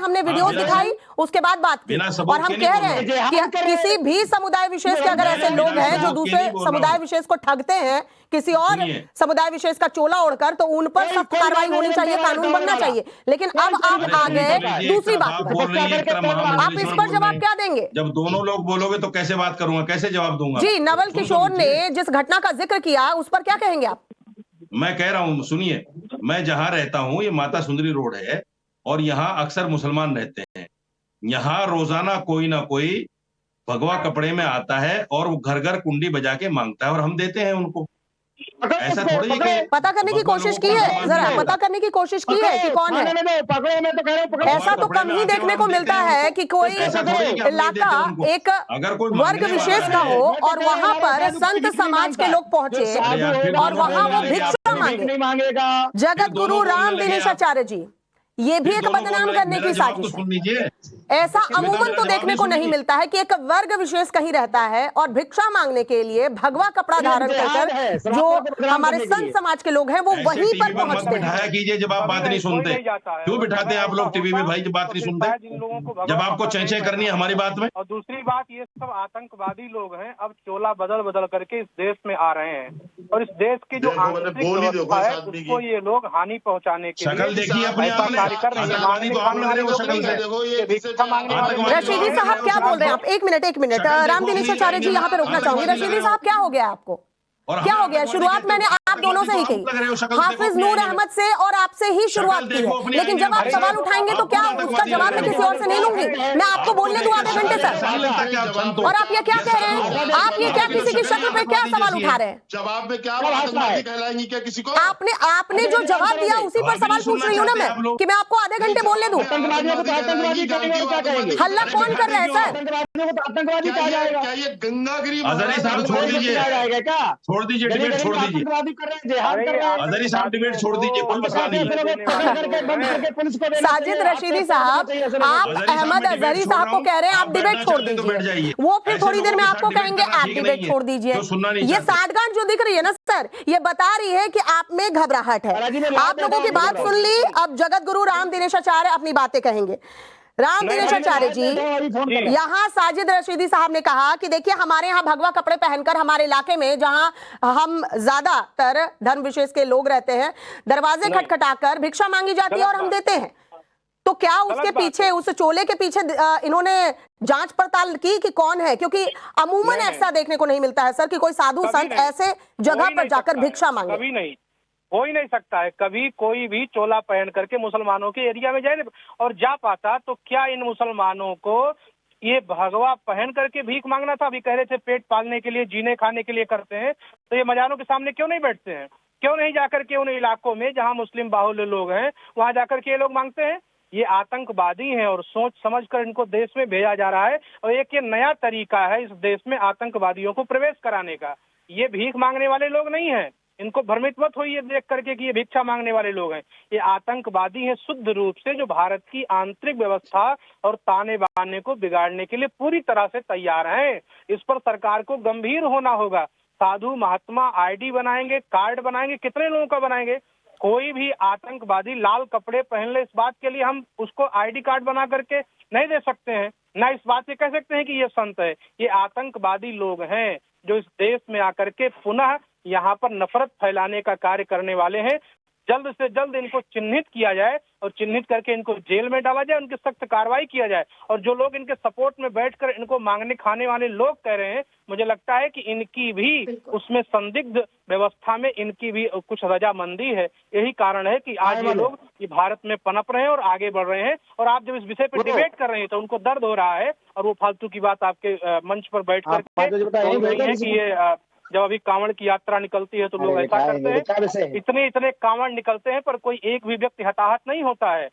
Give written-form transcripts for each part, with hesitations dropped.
हमने वीडियोस दिखाई, उसके बाद बात की, और हम कह रहे हैं कि किसी भी समुदाय विशेष के अगर ऐसे लोग हैं जो दूसरे समुदाय विशेष को ठगते हैं किसी और समुदाय विशेष का चोला ओढ़कर, तो उन पर सख्त कार्रवाई होनी चाहिए, कानून बनना चाहिए। लेकिन अब आप आ गए दूसरी बात पर, आप इस पर जवाब क्या देंगे? जब दोनों लोग बोलोगे तो कैसे बात करूंगा, कैसे जवाब दूंगा? जी, नवल किशोर ने जिस घटना का जिक्र किया उस पर क्या कहेंगे आप? मैं कह रहा हूं, सुनिए, मैं जहां रहता हूं ये माता सुंदरी रोड है और यहाँ अक्सर मुसलमान रहते हैं। यहाँ रोजाना कोई ना कोई भगवा कपड़े में आता है और वो घर घर कुंडी बजा के मांगता है और हम देते हैं उनको। ऐसा थोड़ी है कि पता करने की कोशिश की है, जरा पता करने की कोशिश की है कि कौन है? ऐसा तो कम ही देखने को मिलता है कि कोई इलाका एक वर्ग विशेष का हो और वहां पर संत समाज के लोग पहुंचे और वहां वो भिक्षा मांगे। जगत गुरु राम दिनेशाचार्य जी, ये भी एक बदनाम करने की साजिश है। ऐसा अमूमन तो देखने को नहीं मिलता है कि एक वर्ग विशेष कहीं रहता है और भिक्षा मांगने के लिए भगवा कपड़ा धारण कर जो हमारे संत समाज के लोग हैं वो वहीं पर पहुंचते हैं। कीजिए जब आप बात नहीं सुनते, क्यों बिठाते हैं आप लोग टीवी में भाई जब बात नहीं सुनते, जब आपको चेंचे करनी है हमारी बात में। और दूसरी बात, ये सब आतंकवादी लोग हैं, अब चोला बदल बदल करके इस देश में आ रहे हैं और इस देश की जो आंतरिक व्यवस्था है उसको ये लोग हानि पहुंचाने के शक्ल देखिए अपने कार्य कर रहे हैं। रशीदी साहब क्या बोल रहे हैं आप? एक मिनट, राम दिनेशाचार्य जी यहाँ पे रोकना चाहूंगी। रशीदी साहब क्या हो गया आपको? क्या हो गया? शुरुआत मैंने आप दोनों से ही की, हाफिज नूर अहमद से और आपसे ही शुरुआत की है, लेकिन जब आप सवाल उठाएंगे तो क्या उसका जवाब मैं किसी और से नहीं लूंगी? मैं आपको बोलने दूं आधे घंटे तक, और आप ये क्या कह रहे हैं? आप ये क्या किसी की शक्ल पे क्या सवाल उठा रहे हैं? जवाब में क्या आतंकवादी कहलाएंगी क्या किसी को? आपने जो जवाब दिया उसी पर सवाल पूछ रही हूँ ना मैं, कि मैं आपको आधे घंटे बोलने दूं। हल्ला कौन कर रहा है सर? आतंकवादी क्या ये गंगागिरी साहब छोड़ दीजिए, छोड़ दीजिए डिबेट, छोड़ दीजिए अजहरी साहब, डिबेट छोड़ दीजिए, कोई मसला नहीं है। साजिद रशीदी साहब, आप अहमद अजहरी साहब को कह रहे हैं आप डिबेट छोड़ दीजिए, वो फिर थोड़ी देर में आपको कहेंगे आप डिबेट छोड़ दीजिए। ये साठगांठ जो दिख रही है ना सर, ये बता रही है कि आप में घबराहट है। आप लोगों की बात सुन ली, अब जगत गुरु राम दिनेशाचार्य अपनी बातें कहेंगे। राम दिनेशाचार्य जी, यहाँ साजिद रशीदी साहब ने कहा कि देखिए हमारे यहाँ भगवा कपड़े पहनकर हमारे इलाके में जहाँ हम ज्यादातर धर्म विशेष के लोग रहते हैं, दरवाजे खटखटाकर भिक्षा मांगी जाती है और हम देते हैं। तो क्या उसके पीछे, उस चोले के पीछे इन्होंने जांच पड़ताल की कि कौन है? क्योंकि अमूमन ऐसा देखने को नहीं मिलता है सर कि कोई साधु संत ऐसे जगह पर जाकर भिक्षा मांगे। कभी नहीं, हो ही नहीं सकता है। कभी कोई भी चोला पहन करके मुसलमानों के एरिया में जाए और जा पाता तो क्या इन मुसलमानों को ये भगवा पहन करके भीख मांगना था? अभी कह रहे थे पेट पालने के लिए, जीने खाने के लिए करते हैं, तो ये मजारों के सामने क्यों नहीं बैठते हैं? क्यों नहीं जाकर के उन इलाकों में जहां मुस्लिम बाहुल्य लोग हैं वहां जाकर के ये लोग मांगते हैं? ये आतंकवादी हैं और सोच समझ कर इनको देश में भेजा जा रहा है और एक ये नया तरीका है इस देश में आतंकवादियों को प्रवेश कराने का। ये भीख मांगने वाले लोग नहीं है, इनको भ्रमित मत होइए देख करके कि ये भिक्षा मांगने वाले लोग हैं। ये आतंकवादी हैं शुद्ध रूप से, जो भारत की आंतरिक व्यवस्था और ताने बाने को बिगाड़ने के लिए पूरी तरह से तैयार हैं। इस पर सरकार को गंभीर होना होगा। साधु महात्मा आईडी बनाएंगे, कार्ड बनाएंगे, कितने लोगों का बनाएंगे? कोई भी आतंकवादी लाल कपड़े पहन ले, इस बात के लिए हम उसको आईडी कार्ड बना करके नहीं दे सकते हैं, ना इस बात से कह सकते हैं कि ये संत है। ये आतंकवादी लोग हैं जो इस देश में आकर के पुनः यहाँ पर नफरत फैलाने का कार्य करने वाले हैं। जल्द से जल्द इनको चिन्हित किया जाए और चिन्हित करके इनको जेल में डाला जाए, उनकी सख्त कार्रवाई किया जाए। और जो लोग इनके सपोर्ट में बैठकर इनको मांगने खाने वाले लोग कह रहे हैं, मुझे लगता है कि इनकी भी उसमें संदिग्ध व्यवस्था में इनकी भी कुछ रजामंदी है। यही कारण है कि आज ये लोग ये भारत में पनप रहे हैं और आगे बढ़ रहे हैं। और आप जब इस विषय पर डिबेट कर रहे हैं तो उनको दर्द हो रहा है और वो फालतू की बात आपके मंच पर बैठ करके कि ये जब अभी कांवड़ की यात्रा निकलती है तो लोग ऐसा करते हैं, इतने कांवड़ निकलते हैं पर कोई एक भी व्यक्ति हताहत नहीं होता है,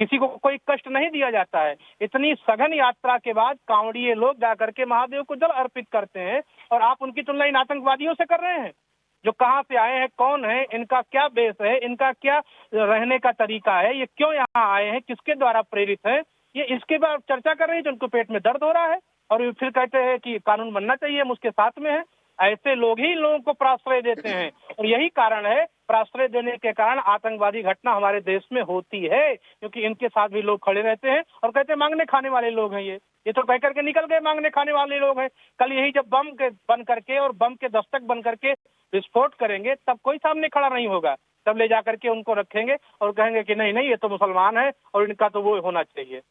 किसी को कोई कष्ट नहीं दिया जाता है। इतनी सघन यात्रा के बाद कांवड़िए लोग जाकर के महादेव को जल अर्पित करते हैं और आप उनकी तुलना इन आतंकवादियों से कर रहे हैं जो कहाँ से आए हैं, कौन है, इनका क्या बेस है, इनका क्या रहने का तरीका है, ये क्यों यहाँ आए हैं, किसके द्वारा प्रेरित है, ये इसके बाद चर्चा कर रहे हैं। जो उनको पेट में दर्द हो रहा है और फिर कहते हैं कि कानून बनना चाहिए, हम उसके साथ में है। ऐसे लोग ही लोगों को प्रश्रय देते हैं और यही कारण है प्रश्रय देने के कारण आतंकवादी घटना हमारे देश में होती है, क्योंकि इनके साथ भी लोग खड़े रहते हैं और कहते हैं मांगने खाने वाले लोग हैं ये तो कह करके निकल गए मांगने खाने वाले लोग हैं। कल यही जब बम के बन करके और बम के दस्तक बन करके विस्फोट करेंगे तब कोई सामने खड़ा नहीं होगा, तब ले जा करके उनको रखेंगे और कहेंगे कि नहीं नहीं ये तो मुसलमान है और इनका तो वो होना चाहिए।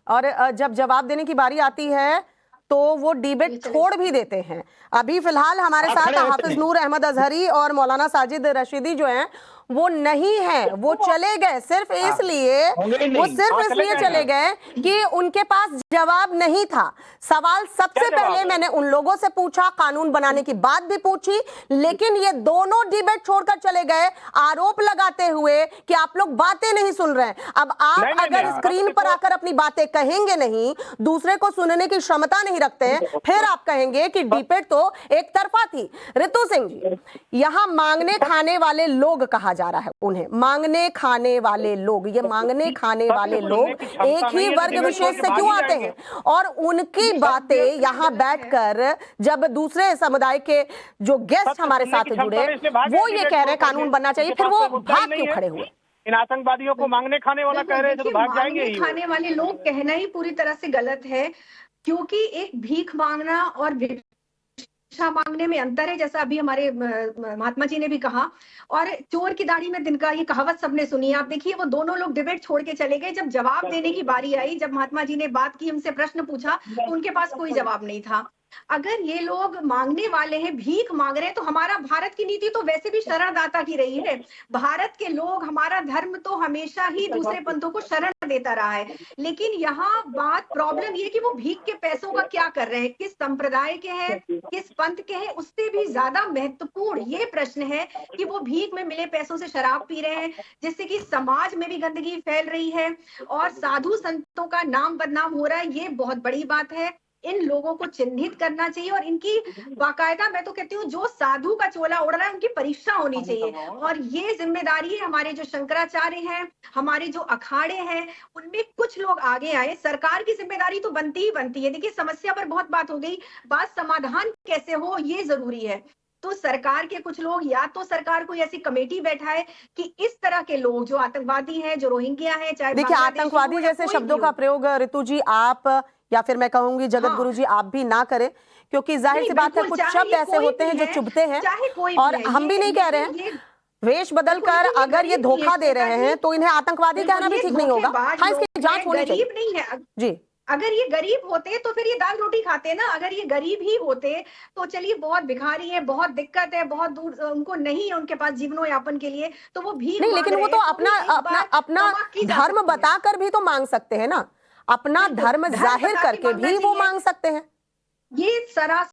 और जब जवाब देने की बारी आती है तो वो डिबेट छोड़ भी देते हैं। अभी फिलहाल हमारे साथ हाफिज नूर अहमद अजहरी और मौलाना साजिद रशीदी जो हैं वो नहीं है, वो चले गए सिर्फ इसलिए चले गए कि उनके पास जवाब नहीं था। सवाल सबसे पहले मैंने उन लोगों से पूछा, कानून बनाने की बात भी पूछी, लेकिन ये दोनों डिबेट छोड़कर चले गए आरोप लगाते हुए कि आप लोग बातें नहीं सुन रहे हैं। अब आप अगर स्क्रीन पर आकर अपनी बातें कहेंगे नहीं, दूसरे को सुनने की क्षमता नहीं रखते हैं, फिर आप कहेंगे कि डिबेट तो एक तरफा थी। रितु सिंह जी, यहां मांगने खाने वाले लोग कहा जा रहा है, उन्हें मांगने खाने वाले लोग, ये मांगने खाने वाले लोग एक ही वर्ग विशेष से क्यों आते हैं? और उनकी बातें यहां बैठकर जब दूसरे समुदाय के जो गेस्ट हमारे साथ जुड़े वो ये कह रहे हैं कानून बनना चाहिए, फिर वो भाग क्यों खड़े हुए? इन आतंकवादियों को मांगने खाने वाला कह रहे हैं तो भाग जाएंगे ही। खाने वाले लोग कहना ही पूरी तरह से गलत है, क्योंकि एक भीख मांगना और भिक्षा मांगने में अंतर है, जैसा अभी हमारे महात्मा जी ने भी कहा। और चोर की दाढ़ी में तिनका, ये कहावत सबने सुनी है। आप देखिए वो दोनों लोग डिबेट छोड़ के चले गए। जब जवाब देने की बारी आई, जब महात्मा जी ने बात की, हमसे प्रश्न पूछा, तो उनके पास कोई जवाब नहीं था। अगर ये लोग मांगने वाले हैं, भीख मांग रहे हैं, तो हमारा भारत की नीति तो वैसे भी शरणदाता की रही है। भारत के लोग, हमारा धर्म तो हमेशा ही दूसरे पंथों को शरण देता रहा है। लेकिन यहाँ बात प्रॉब्लम ये कि वो भीख के पैसों का क्या कर रहे हैं, किस संप्रदाय के हैं, किस पंथ के हैं, उससे भी ज्यादा महत्वपूर्ण ये प्रश्न है कि वो भीख में मिले पैसों से शराब पी रहे हैं, जिससे कि समाज में भी गंदगी फैल रही है और साधु संतों का नाम बदनाम हो रहा है। ये बहुत बड़ी बात है। इन लोगों को चिन्हित करना चाहिए और इनकी बाकायदा, मैं तो कहती हूँ, जो साधु का चोला उड़ रहा है उनकी परीक्षा होनी चाहिए। और ये जिम्मेदारी है हमारे जो शंकराचार्य हैं, हमारे जो अखाड़े हैं, उनमें कुछ लोग आगे आए। सरकार की जिम्मेदारी तो बनती ही बनती है। देखिए समस्या पर बहुत बात हो गई, बात समाधान कैसे हो ये जरूरी है। तो सरकार के कुछ लोग, या तो सरकार कोई ऐसी कमेटी बैठाए कि इस तरह के लोग जो आतंकवादी हैं, जो रोहिंग्या हैं, चाहे देखिए आतंकवादी जैसे शब्दों का प्रयोग रितु जी आप या फिर मैं कहूंगी जगत गुरु जी आप भी ना करें, क्योंकि जाहिर सी बात है कुछ शब्द ऐसे होते हैं जो चुभते हैं। और हम भी नहीं कह रहे हैं वेश बदल कर अगर ये धोखा दे रहे हैं तो इन्हें आतंकवादी कहना भी ठीक नहीं होगा। हाँ, इसकी जांच होनी चाहिए। नहीं है जी, अगर ये गरीब होते तो फिर ये दाल रोटी खाते ना। अगर ये गरीब ही होते तो चलिए बहुत भिखारी है, बहुत दिक्कत है, बहुत दूर उनको नहीं है उनके पास जीवनोयापन के लिए, तो वो भी नहीं, लेकिन वो तो अपना धर्म बताकर भी तो मांग सकते हैं ना, अपना धर्म जाहिर करके भी वो मांग सकते हैं। ये सरासर